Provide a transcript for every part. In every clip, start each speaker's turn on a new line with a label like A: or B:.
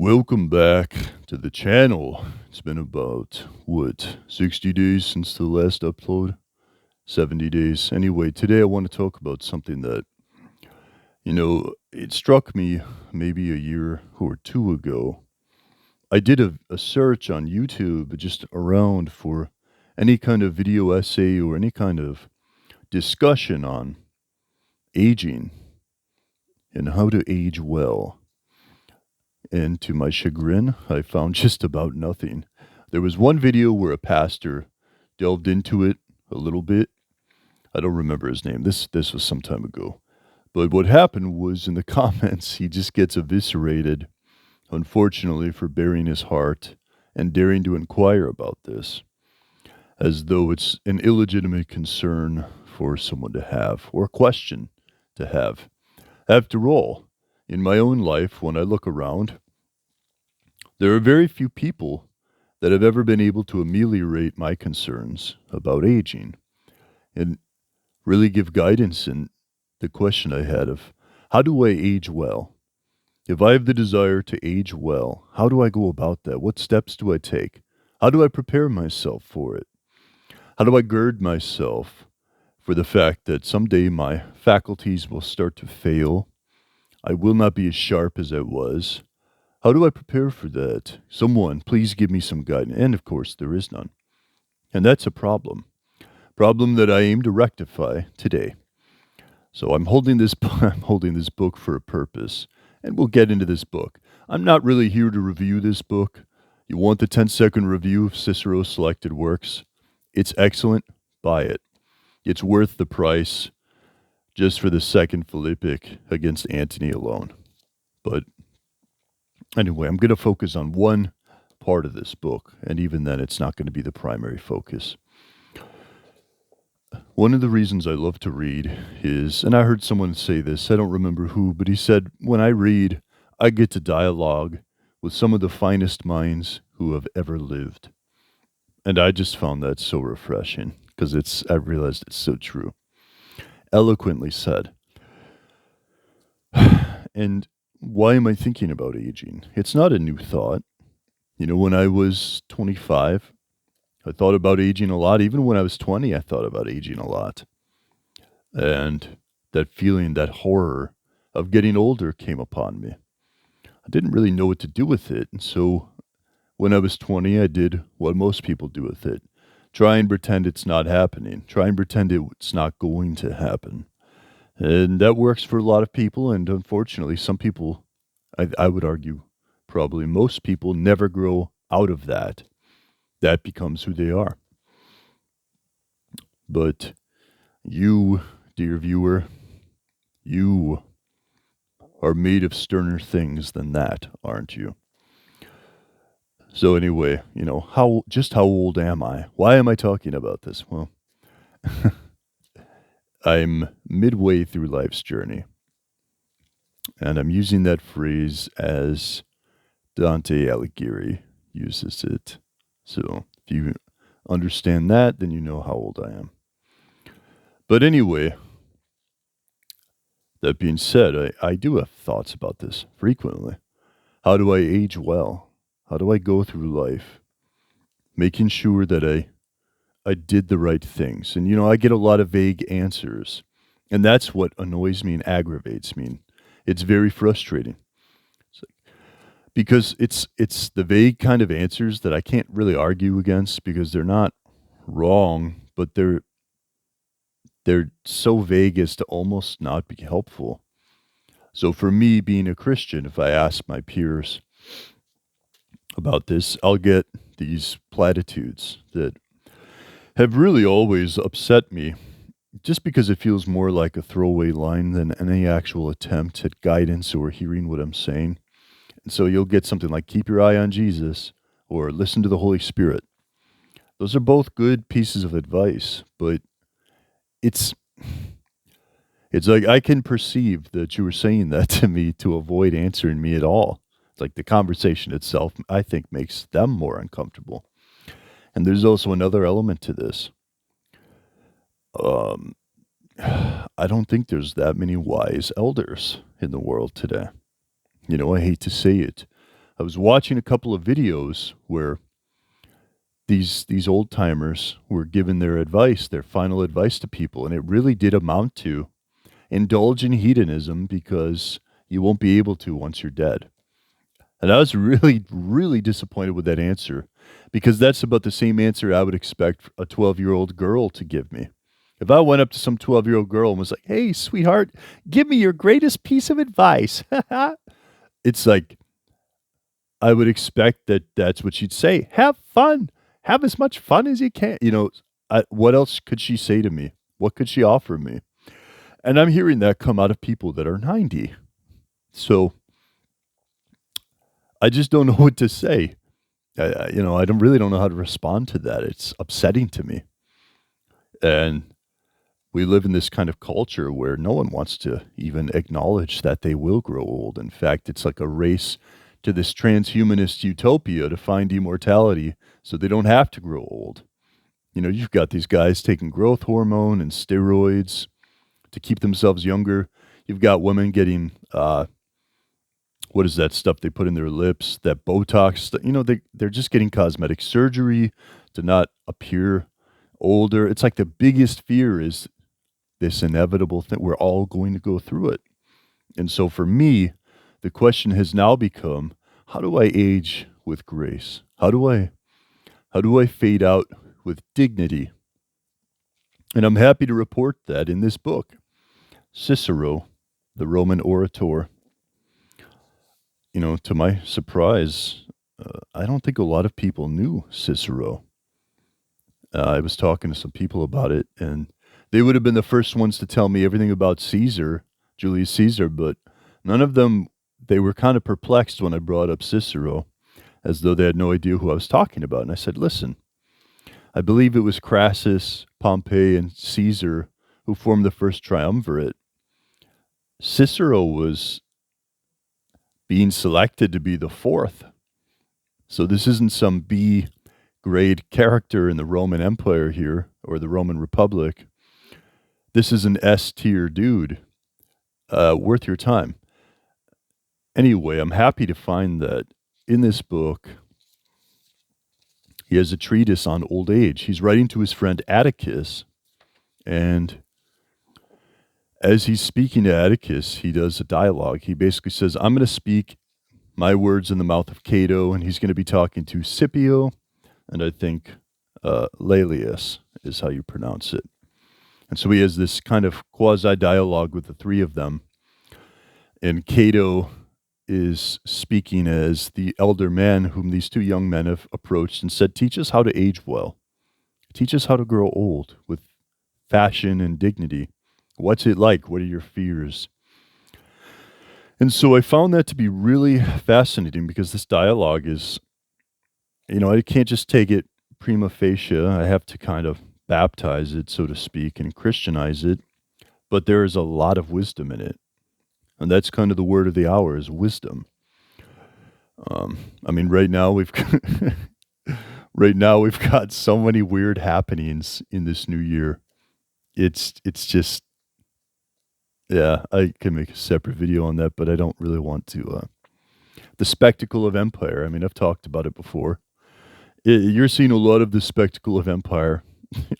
A: Welcome back to the channel. It's been about, 60 days since the last upload? 70 days. Anyway, today I want to talk about something that, it struck me maybe a year or two ago. I did a search on YouTube just around for any kind of video essay or any kind of discussion on aging and how to age well. And to my chagrin, I found just about nothing. There was one video where a pastor delved into it a little bit. I don't remember his name. This was some time ago. But what happened was in the comments, he just gets eviscerated, unfortunately, for bearing his heart and daring to inquire about this, as though it's an illegitimate concern for someone to have or a question to have. After all, in my own life, when I look around, there are very few people that have ever been able to ameliorate my concerns about aging and really give guidance in the question I had of how do I age well? If I have the desire to age well, how do I go about that? What steps do I take? How do I prepare myself for it? How do I gird myself for the fact that someday my faculties will start to fail? I will not be as sharp as I was. How do I prepare for that? Someone, please give me some guidance. And of course, there is none. And that's a problem. Problem that I aim to rectify today. So I'm holding this book for a purpose, and we'll get into this book. I'm not really here to review this book. You want the 10-second review of Cicero's selected works? It's excellent. Buy it. It's worth the price just for the second Philippic against Antony alone. But anyway, I'm going to focus on one part of this book, and even then it's not going to be the primary focus. One of the reasons I love to read is, and I heard someone say this, I don't remember who, but he said, when I read, I get to dialogue with some of the finest minds who have ever lived. And I just found that so refreshing, because I realized it's so true. Eloquently said. And why am I thinking about aging? It's not a new thought. When I was 25, I thought about aging a lot. Even when I was 20, I thought about aging a lot. And that feeling, that horror of getting older came upon me. I didn't really know what to do with it. And so when I was 20, I did what most people do with it. Try and pretend it's not happening. Try and pretend it's not going to happen. And that works for a lot of people. And unfortunately, some people, I would argue, probably most people never grow out of that. That becomes who they are. But you, dear viewer, you are made of sterner things than that, aren't you? So anyway, how old am I? Why am I talking about this? Well, I'm midway through life's journey. And I'm using that phrase as Dante Alighieri uses it. So if you understand that, then you know how old I am. But anyway, that being said, I do have thoughts about this frequently. How do I age well? How do I go through life? Making sure that I did the right things. And, I get a lot of vague answers. And that's what annoys me and aggravates me. It's very frustrating. Because it's the vague kind of answers that I can't really argue against because they're not wrong, but they're so vague as to almost not be helpful. So for me, being a Christian, if I ask my peers about this, I'll get these platitudes that have really always upset me just because it feels more like a throwaway line than any actual attempt at guidance or hearing what I'm saying. And so you'll get something like keep your eye on Jesus or listen to the Holy Spirit. Those are both good pieces of advice, but it's like I can perceive that you were saying that to me to avoid answering me at all. It's like the conversation itself, I think, makes them more uncomfortable. And there's also another element to this. I don't think there's that many wise elders in the world today. I hate to say it, I was watching a couple of videos where these old timers were giving their advice, their final advice to people, and it really did amount to indulge in hedonism because you won't be able to once you're dead. And I was really, really disappointed with that answer because that's about the same answer I would expect a 12-year-old girl to give me. If I went up to some 12-year-old girl and was like, hey, sweetheart, give me your greatest piece of advice. It's like, I would expect that that's what she'd say. Have fun. Have as much fun as you can. What else could she say to me? What could she offer me? And I'm hearing that come out of people that are 90. So I just don't know what to say. I don't know how to respond to that. It's upsetting to me. And we live in this kind of culture where no one wants to even acknowledge that they will grow old. In fact, it's like a race to this transhumanist utopia to find immortality so they don't have to grow old. You've got these guys taking growth hormone and steroids to keep themselves younger. You've got women getting, what is that stuff they put in their lips, that Botox, they're just getting cosmetic surgery to not appear older. It's like the biggest fear is this inevitable thing. We're all going to go through it. And so for me, the question has now become, how do I age with grace? How do I fade out with dignity? And I'm happy to report that in this book, Cicero, the Roman orator, to my surprise, I don't think a lot of people knew Cicero. I was talking to some people about it, and they would have been the first ones to tell me everything about Caesar, Julius Caesar, but none of them, they were kind of perplexed when I brought up Cicero, as though they had no idea who I was talking about. And I said, listen, I believe it was Crassus, Pompey, and Caesar who formed the first triumvirate. Cicero was being selected to be the fourth. So this isn't some B grade character in the Roman Empire here, or the Roman Republic. This is an S tier dude, worth your time. Anyway, I'm happy to find that in this book, he has a treatise on old age. He's writing to his friend Atticus, and as he's speaking to Atticus, he does a dialogue. He basically says, I'm going to speak my words in the mouth of Cato, and he's going to be talking to Scipio, and I think Laelius is how you pronounce it. And so he has this kind of quasi-dialogue with the three of them, and Cato is speaking as the elder man whom these two young men have approached and said, teach us how to age well. Teach us how to grow old with fashion and dignity. What's it like? What are your fears? And so I found that to be really fascinating because this dialogue is, I can't just take it prima facie. I have to kind of baptize it, so to speak, and Christianize it. But there is a lot of wisdom in it. And that's kind of the word of the hour is wisdom. Right now we've got so many weird happenings in this new year. It's just, yeah, I can make a separate video on that, but I don't really want to. The spectacle of empire. I've talked about it before. You're seeing a lot of the spectacle of empire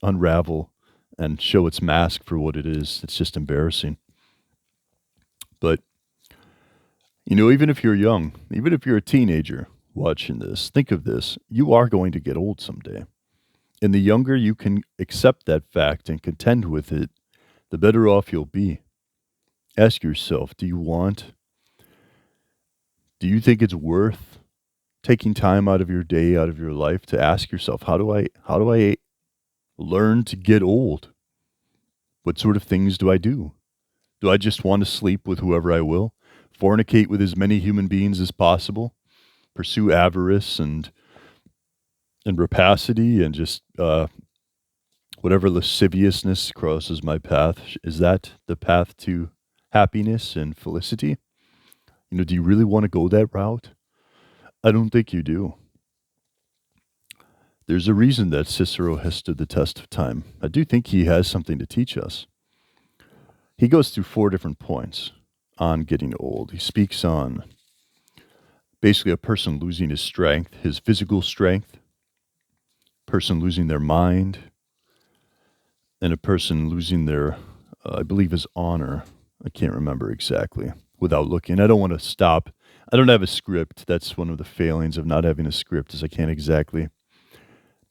A: unravel and show its mask for what it is. It's just embarrassing. But, even if you're young, even if you're a teenager watching this, think of this. You are going to get old someday. And the younger you can accept that fact and contend with it, the better off you'll be. Ask yourself, do you think it's worth taking time out of your day, out of your life to ask yourself, how do I learn to get old? What sort of things do I do? Do I just want to sleep with whoever I will? Fornicate with as many human beings as possible? Pursue avarice and rapacity and just whatever lasciviousness crosses my path? Is that the path to happiness and felicity? Do you really want to go that route? I don't think you do. There's a reason that Cicero has stood the test of time. I do think he has something to teach us. He goes through 4 different points on getting old. He speaks on Basically, a person losing his strength, his physical strength, person losing their mind, and a person losing their, I believe, his honor. I can't remember exactly without looking. I don't want to stop. I don't have a script. That's one of the failings of not having a script, is I can't exactly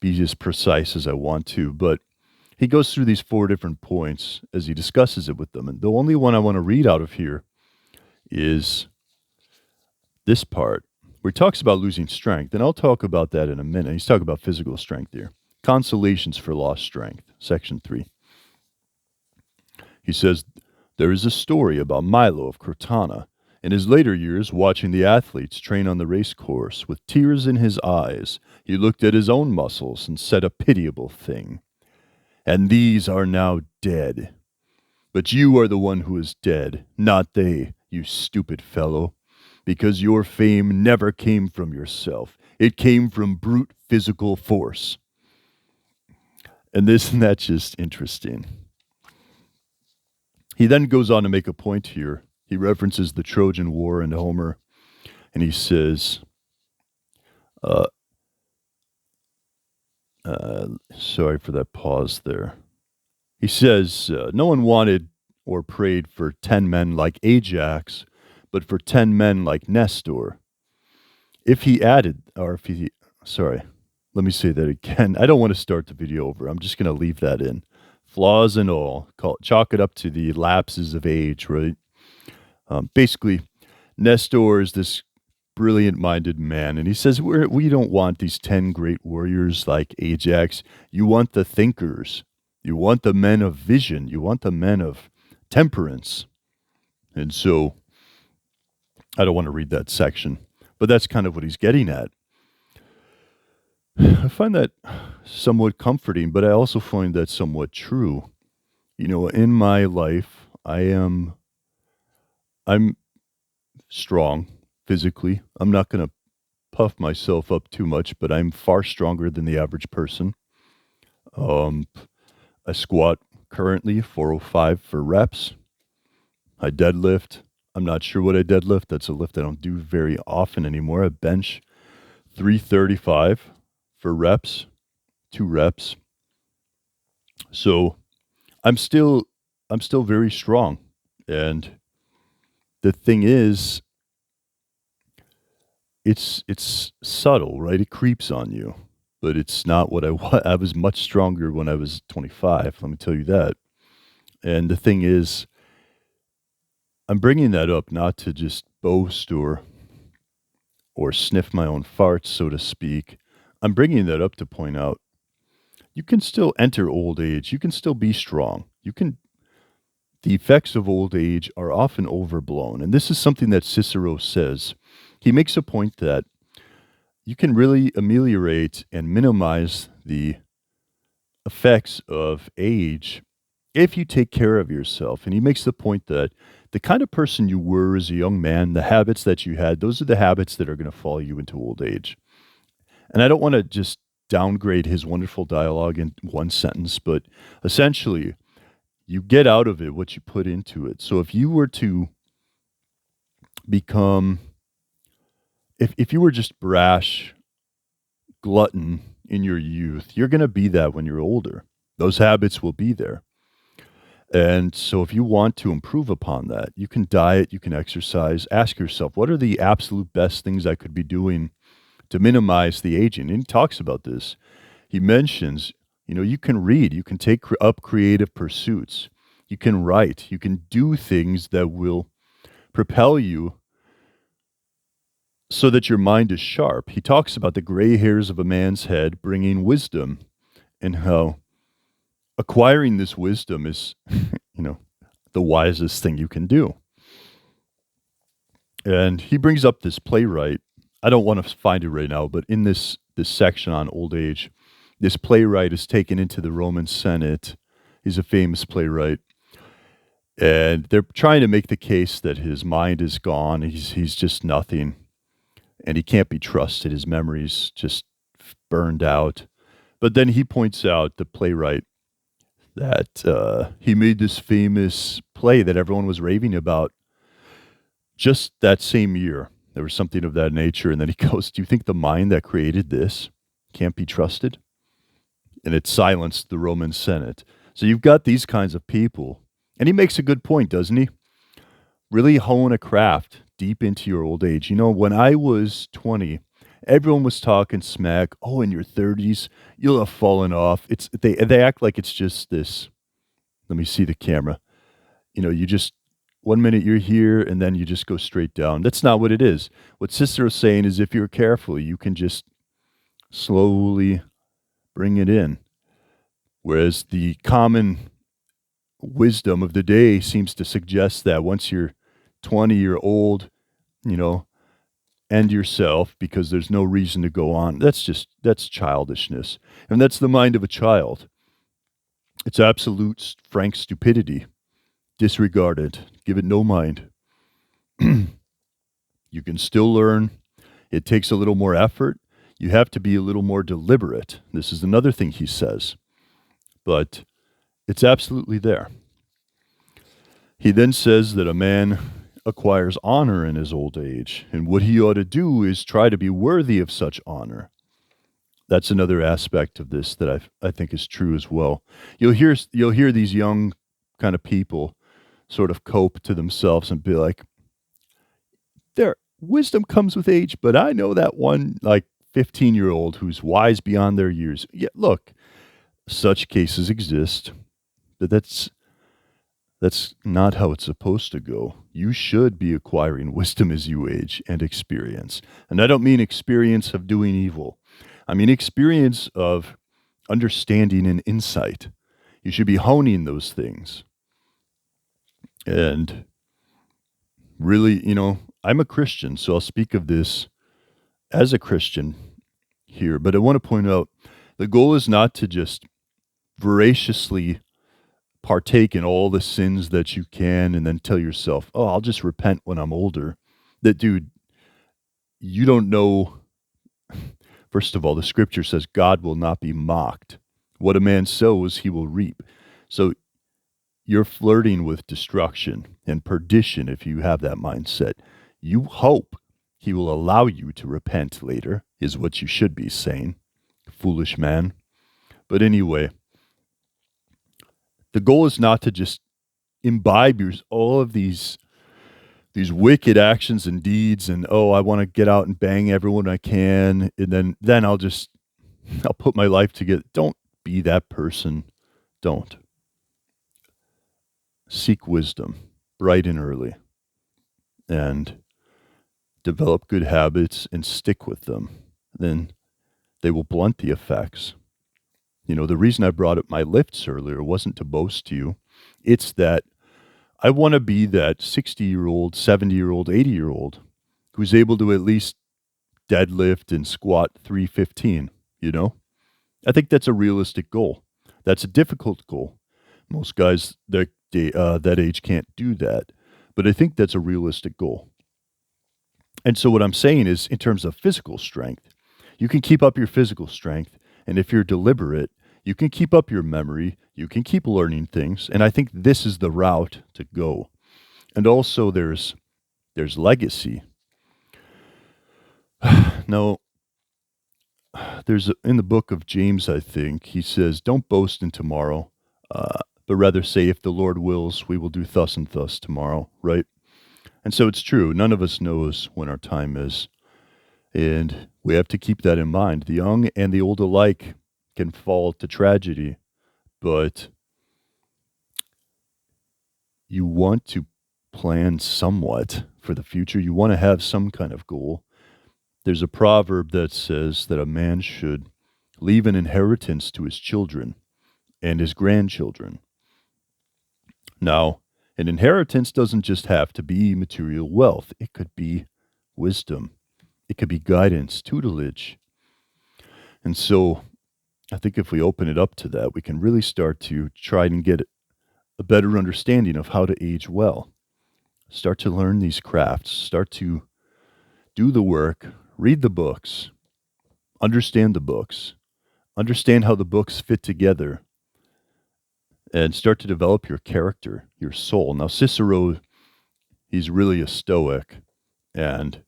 A: be as precise as I want to. But he goes through these 4 different points as he discusses it with them. And the only one I want to read out of here is this part where he talks about losing strength. And I'll talk about that in a minute. He's talking about physical strength here. Consolations for lost strength, section 3. He says, there is a story about Milo of Crotona. In his later years, watching the athletes train on the race course, with tears in his eyes, he looked at his own muscles and said a pitiable thing. And these are now dead. But you are the one who is dead, not they, you stupid fellow, because your fame never came from yourself. It came from brute physical force. And isn't that just interesting? He then goes on to make a point here. He references the Trojan War in Homer, and he says, sorry for that pause there. He says, no one wanted or prayed for 10 men like Ajax, but for 10 men like Nestor. If he added, or if he, sorry, let me say that again. I don't want to start the video over. I'm just going to leave that in. Flaws and all, chalk it up to the lapses of age, right? Basically, Nestor is this brilliant-minded man, and he says, we don't want these 10 great warriors like Ajax. You want the thinkers. You want the men of vision. You want the men of temperance. And so, I don't want to read that section, but that's kind of what he's getting at. I find that somewhat comforting, but I also find that somewhat true. You know, in my life, I'm strong physically. I'm not going to puff myself up too much, but I'm far stronger than the average person. I squat currently 405 for reps. I deadlift. I'm not sure what I deadlift. That's a lift I don't do very often anymore. I bench 335 for reps, 2 reps. So I'm still very strong. And the thing is, it's subtle, right? It creeps on you, but it's not what I was. I was much stronger when I was 25. Let me tell you that. And the thing is, I'm bringing that up not to just boast or sniff my own farts, so to speak. I'm bringing that up to point out you can still enter old age. You can still be strong. The effects of old age are often overblown. And this is something that Cicero says. He makes a point that you can really ameliorate and minimize the effects of age if you take care of yourself. And he makes the point that the kind of person you were as a young man, the habits that you had, those are the habits that are going to follow you into old age. And I don't want to just downgrade his wonderful dialogue in one sentence, but essentially, you get out of it what you put into it. So if you were to become, if you were just brash, glutton in your youth, you're going to be that when you're older. Those habits will be there. And so if you want to improve upon that, you can diet, you can exercise, ask yourself, what are the absolute best things I could be doing to minimize the aging? And he talks about this. He mentions, you can read, you can take up creative pursuits, you can write, you can do things that will propel you so that your mind is sharp. He talks about the gray hairs of a man's head bringing wisdom and how acquiring this wisdom is, the wisest thing you can do. And he brings up this playwright. I don't want to find it right now, but in this section on old age, this playwright is taken into the Roman Senate. He's a famous playwright. And they're trying to make the case that his mind is gone. He's just nothing. And he can't be trusted. His memory's just burned out. But then he points out, the playwright, that he made this famous play that everyone was raving about just that same year. There was something of that nature. And then he goes, do you think the mind that created this can't be trusted? And it silenced the Roman Senate. So you've got these kinds of people. And he makes a good point, doesn't he? Really hone a craft deep into your old age. You know, when I was 20, everyone was talking smack. Oh, in your 30s, you'll have fallen off. They act like it's just this. Let me see the camera. You know, you just 1 minute you're here and then you just go straight down. That's not what it is. What Cicero's saying is if you're careful, you can just slowly bring it in. Whereas the common wisdom of the day seems to suggest that once you're 20, you're old, you know, end yourself because there's no reason to go on. That's childishness. And that's the mind of a child. It's absolute frank stupidity. Disregard it. Give it no mind. You can still learn. It takes a little more effort. You have to be a little more deliberate. This is another thing he says. But it's absolutely there. He then says that a man acquires honor in his old age, and what he ought to do is try to be worthy of such honor. That's another aspect of this that I think is true as well. You'll hear these young kind of people sort of cope to themselves and be like, their wisdom comes with age, but I know that one like 15-year-old who's wise beyond their years. Yeah, look, such cases exist, but that's not how it's supposed to go. You should be acquiring wisdom as you age and experience. And I don't mean experience of doing evil. I mean experience of understanding and insight. You should be honing those things. And really, you know, I'm a Christian, so I'll speak of this as a Christian here. But I want to point out the goal is not to just voraciously partake in all the sins that you can and then tell yourself, oh, I'll just repent when I'm older. That, dude, you don't know. First of all, the scripture says God will not be mocked. What a man sows, he will reap. So you're flirting with destruction and perdition if you have that mindset. You hope he will allow you to repent later, is what you should be saying. Foolish man. But anyway, the goal is not to just imbibe all of these wicked actions and deeds and, oh, I want to get out and bang everyone I can, and then I'll put my life together. Don't be that person. Don't. Seek wisdom bright and early and develop good habits and stick with them. Then they will blunt the effects. You know, the reason I brought up my lifts earlier wasn't to boast to you. It's that I want to be that 60-year-old, 70-year-old, 80-year-old who's able to at least deadlift and squat 315, you know? I think that's a realistic goal. That's a difficult goal. Most guys that age can't do that. But I think that's a realistic goal. And so what I'm saying is, in terms of physical strength, you can keep up your physical strength. And if you're deliberate, you can keep up your memory. You can keep learning things. And I think this is the route to go. And also there's legacy. Now, in the book of James, I think, he says, don't boast in tomorrow, but rather say, if the Lord wills, we will do thus and thus tomorrow, right? And so it's true. None of us knows when our time is. And we have to keep that in mind. The young and the old alike can fall to tragedy, but you want to plan somewhat for the future. You want to have some kind of goal. There's a proverb that says that a man should leave an inheritance to his children and his grandchildren. Now, an inheritance doesn't just have to be material wealth. It could be wisdom. It could be guidance, tutelage. And so I think if we open it up to that, we can really start to try and get a better understanding of how to age well. Start to learn these crafts. Start to do the work. Read the books. Understand the books. Understand how the books fit together. And start to develop your character, your soul. Now, Cicero, he's really a Stoic. And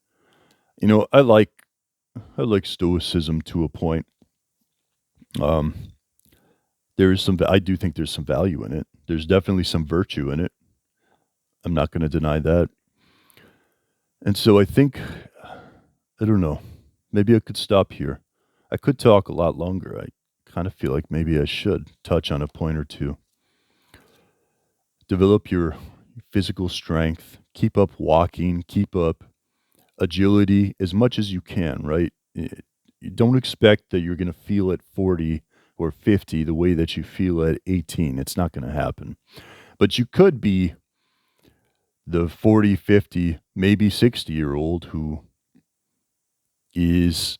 A: I like stoicism to a point. Um, there is I do think there's some value in it. There's definitely some virtue in it. I'm not going to deny that. And so I think, I don't know, maybe I could stop here. I could talk a lot longer. I kind of feel like maybe I should touch on a point or two. Develop your physical strength, keep up walking, keep up agility as much as you can, right? You don't expect that you're going to feel at 40 or 50 the way that you feel at 18. It's not going to happen. But you could be the 40, 50, maybe 60-year-old who is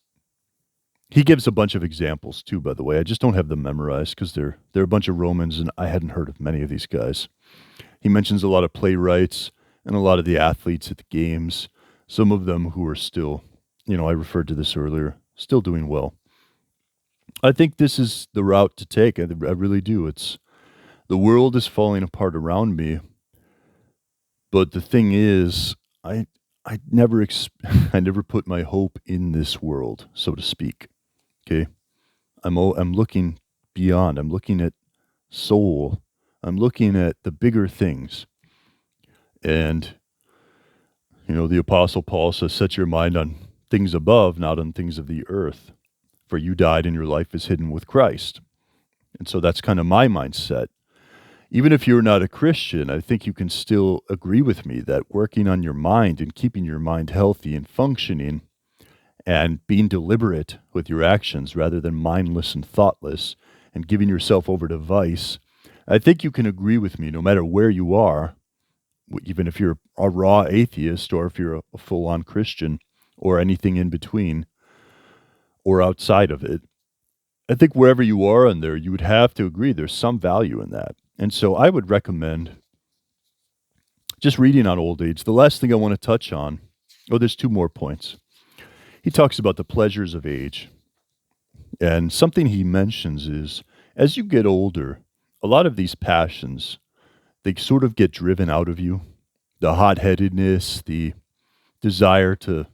A: he gives a bunch of examples too, by the way. I just don't have them memorized because they're a bunch of Romans and I hadn't heard of many of these guys. He mentions a lot of playwrights and a lot of the athletes at the games, some of them who are still, I referred to this earlier, still doing well. I think this is the route to take. I really do. It's the world is falling apart around me, but the thing is, I I never I never put my hope in this world, so to speak. Okay, I'm looking beyond. I'm looking at soul. I'm looking at the bigger things, and the Apostle Paul says, "Set your mind on things above, not on things of the earth. For you died, and your life is hidden with Christ." And so that's kind of my mindset. Even if you're not a Christian, I think you can still agree with me that working on your mind and keeping your mind healthy and functioning and being deliberate with your actions rather than mindless and thoughtless and giving yourself over to vice, I think you can agree with me no matter where you are, even if you're a raw atheist or if you're a full on Christian or anything in between or outside of it. I think wherever you are in there, you would have to agree there's some value in that. And so I would recommend just reading on old age. The last thing I want to touch on, there's two more points. He talks about the pleasures of age. And something he mentions is as you get older, a lot of these passions, they sort of get driven out of you. The hot headedness, the desire to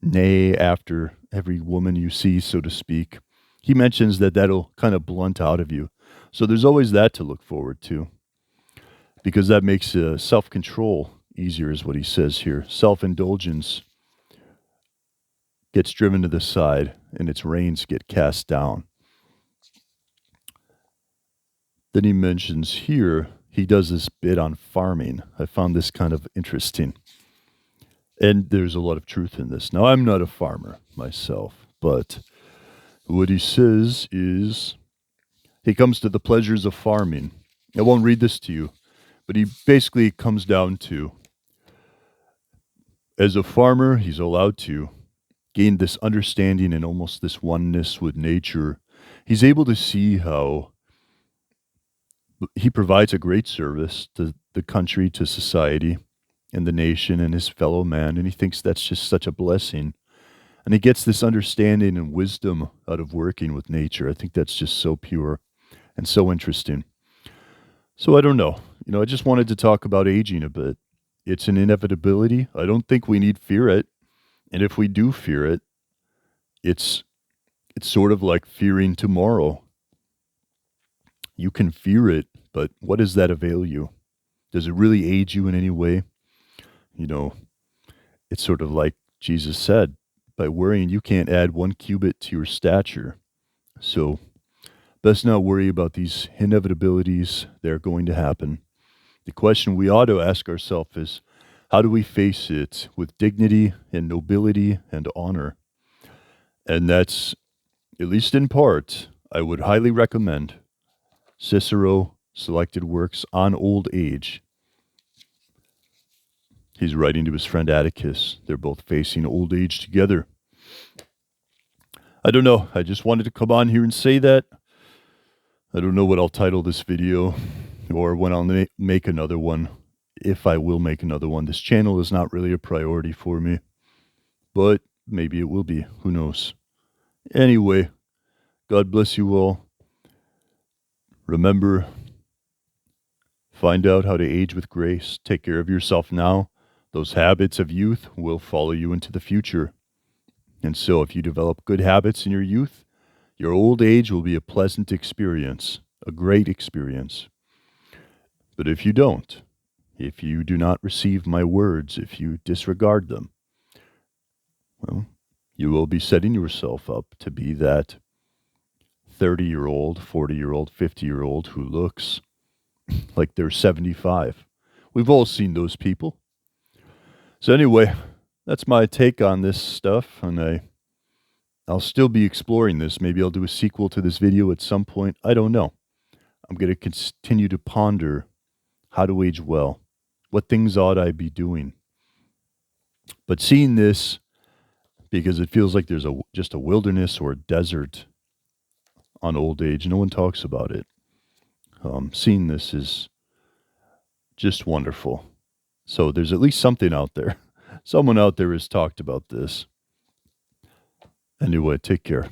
A: neigh after every woman you see, so to speak. He mentions that that'll kind of blunt out of you. So there's always that to look forward to because that makes self control easier, is what he says here. Self indulgence gets driven to the side and its reins get cast down. Then he mentions here, he does this bit on farming. I found this kind of interesting. And there's a lot of truth in this. Now, I'm not a farmer myself, but what he says is he comes to the pleasures of farming. I won't read this to you, but he basically comes down to as a farmer, he's allowed to gain this understanding and almost this oneness with nature. He's able to see how he provides a great service to the country, to society, and the nation and his fellow man. And he thinks that's just such a blessing. And he gets this understanding and wisdom out of working with nature. I think that's just so pure and so interesting. So I don't know. I just wanted to talk about aging a bit. It's an inevitability. I don't think we need fear it. And if we do fear it, it's sort of like fearing tomorrow. You can fear it, but what does that avail you? Does it really aid you in any way? You know, it's sort of like Jesus said, by worrying, you can't add 1 cubit to your stature. So, best not worry about these inevitabilities. They're going to happen. The question we ought to ask ourselves is, how do we face it with dignity and nobility and honor? And that's, at least in part, I would highly recommend Cicero selected works on old age. He's writing to his friend Atticus. They're both facing old age together. I don't know. I just wanted to come on here and say that. I don't know what I'll title this video or when I'll make another one, if I will make another one. This channel is not really a priority for me, but maybe it will be. Who knows? Anyway, God bless you all. Remember, find out how to age with grace. Take care of yourself now Those habits of youth will follow you into the future. And so, if you develop good habits in your youth, your old age will be a pleasant experience, a great experience. But if you don't, if you do not receive my words, if you disregard them, well, you will be setting yourself up to be that 30-year-old, 40-year-old, 50-year-old who looks like they're 75. We've all seen those people. So anyway, that's my take on this stuff, and I'll still be exploring this. Maybe I'll do a sequel to this video at some point. I don't know. I'm going to continue to ponder how to age well. What things ought I be doing? But seeing this, because it feels like there's just a wilderness or a desert on old age. No one talks about it. Seeing this is just wonderful. So there's at least something out there. Someone out there has talked about this. Anyway, take care.